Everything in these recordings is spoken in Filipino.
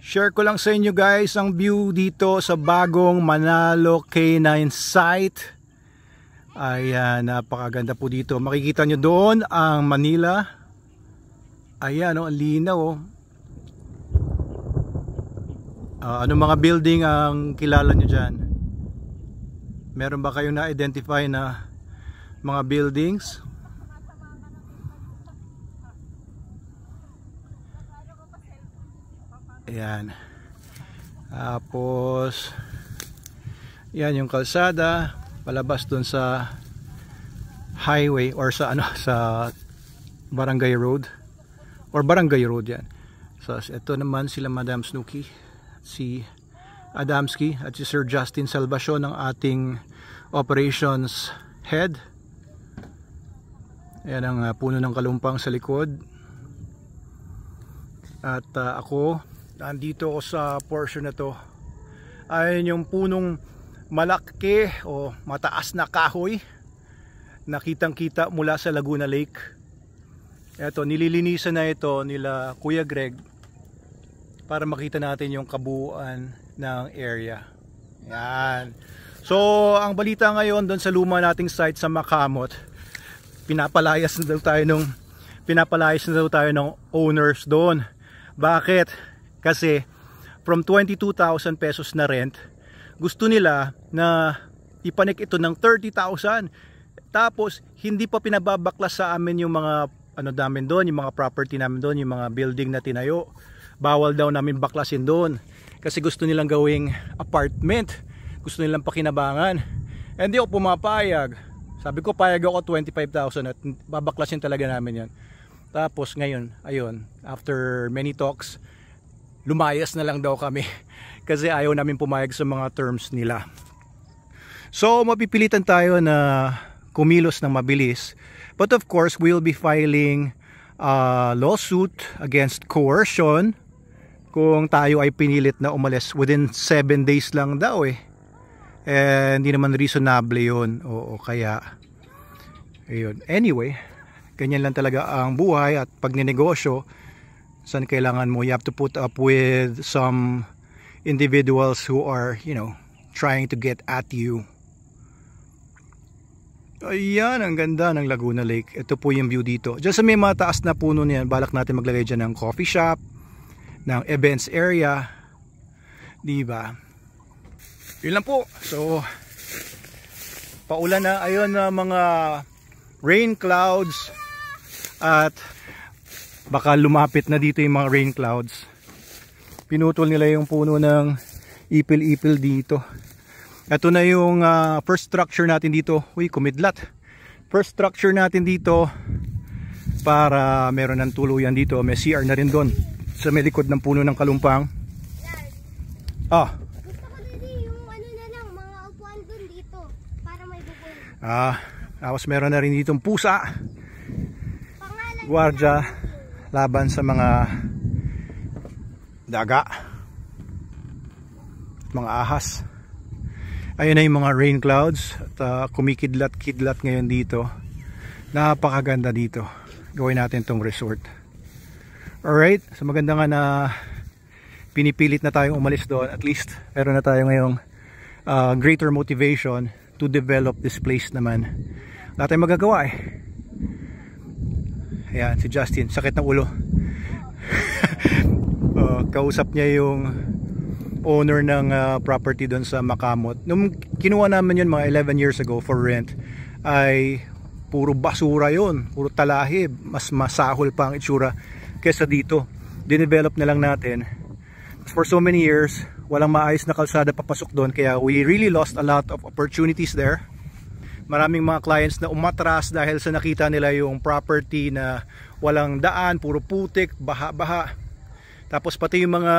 Share ko lang sa inyo guys ang view dito sa bagong Manalo K9 site. Ayan, napakaganda po dito. Makikita nyo doon ang Manila. Ayan, ang linaw. Anong mga building ang kilala nyo dyan? Meron ba kayong na-identify na mga buildings? Ayan. Tapos yan yung kalsada palabas dun sa highway or sa sa barangay road or barangay road yan. So ito naman sila Madam Snooki, si Adamski at si Sir Justin Salvacion ng ating operations head. Ayan ang puno ng kalumpang sa likod. At ako nandito ako sa portion na to. Ayun yung punong malaki o mataas na kahoy na kitang kita mula sa Laguna Lake. Eto, nililinisan na ito nila Kuya Greg para makita natin yung kabuuan ng area. Yan. So ang balita ngayon doon sa luma nating site sa Makamot, pinapalayas na daw tayo ng owners doon. Bakit? Kasi from 22,000 pesos na rent, gusto nila na ipanik ito ng 30,000. Tapos hindi pa pinababaklas sa amin yung mga namin doon, yung mga property namin doon, yung mga building na tinayo. Bawal daw namin baklasin doon kasi gusto nilang gawing apartment. Gusto nilang pakinabangan. Hindi ako pumapayag. Sabi ko payag ako 25,000 at babaklasin talaga namin yan. Tapos ngayon, ayun, after many talks, lumayas na lang daw kami kasi ayaw namin pumayag sa mga terms nila. So mapipilitan tayo na kumilos ng mabilis. But of course, we'll be filing a lawsuit against coercion kung tayo ay pinilit na umalis within 7 days lang daw eh. Hindi naman reasonable yun. Oo, kaya ayun. Anyway, ganyan lang talaga ang buhay at pagninegosyo. Saan kailangan mo, you have to put up with some individuals who are, you know, trying to get at you. Ayan, ang ganda ng Laguna Lake. Ito po yung view dito. Diyan sa may mataas na puno niyan, balak natin maglagay dyan ng coffee shop, ng events area, diba? Yun lang po. So paulan na, ayun na mga rain clouds at baka lumapit na dito yung mga rain clouds. Pinutol nila yung puno ng ipil-ipil dito. Ito na yung first structure natin dito. Uy, kumidlat. First structure natin dito para meron ng tuluyan dito. May CR na rin doon sa may likod ng puno ng kalumpang. Gusto ko din yung na lang, mga upuan doon dito para may bubong. Tapos meron na rin ditong pusa. Guardia laban sa mga daga, mga ahas. Ayun na yung mga rain clouds at kumikidlat-kidlat ngayon dito. Napakaganda dito. Gawin natin tong resort. Alright, so maganda nga na pinipilit na tayong umalis doon. At least meron na tayo ngayong greater motivation to develop this place naman. Wala tayong magagawa eh. Ayan, si Justin, sakit ng ulo. Kausap niya yung owner ng property doon sa Makamot. Nung kinuha namin yun mga 11 years ago for rent, ay puro basura yun, puro talahib. Mas masahol pa ang itsura kesa dito. Dinevelop na lang natin. For so many years, walang maayos na kalsada papasok doon, kaya we really lost a lot of opportunities there. Maraming mga clients na umatras dahil sa nakita nila yung property na walang daan, puro putik, baha-baha. Tapos pati yung mga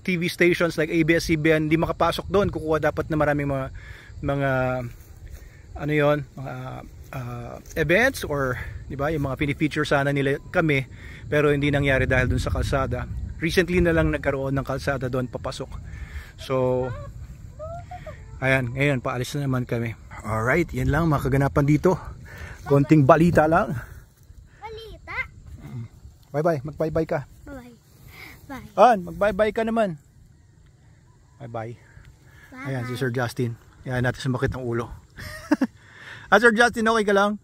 TV stations like ABS-CBN hindi makapasok doon. Kukuha dapat na maraming mga events or di ba, yung mga pini-feature sana nila kami, pero hindi nangyari dahil doon sa kalsada. Recently na lang nagkaroon ng kalsada doon papasok. So ayan, ngayon paalis na naman kami. Alright, yan lang mga kaganapan dito. Konting balita lang. Balita? Bye bye, mag bye bye ka. Bye. Bye. Mag-bye-bye ka naman. Bye-bye. Bye. Ayan, si Sir Justin. Ayan natin sumakit ang ulo. Sir Justin, okay ka lang?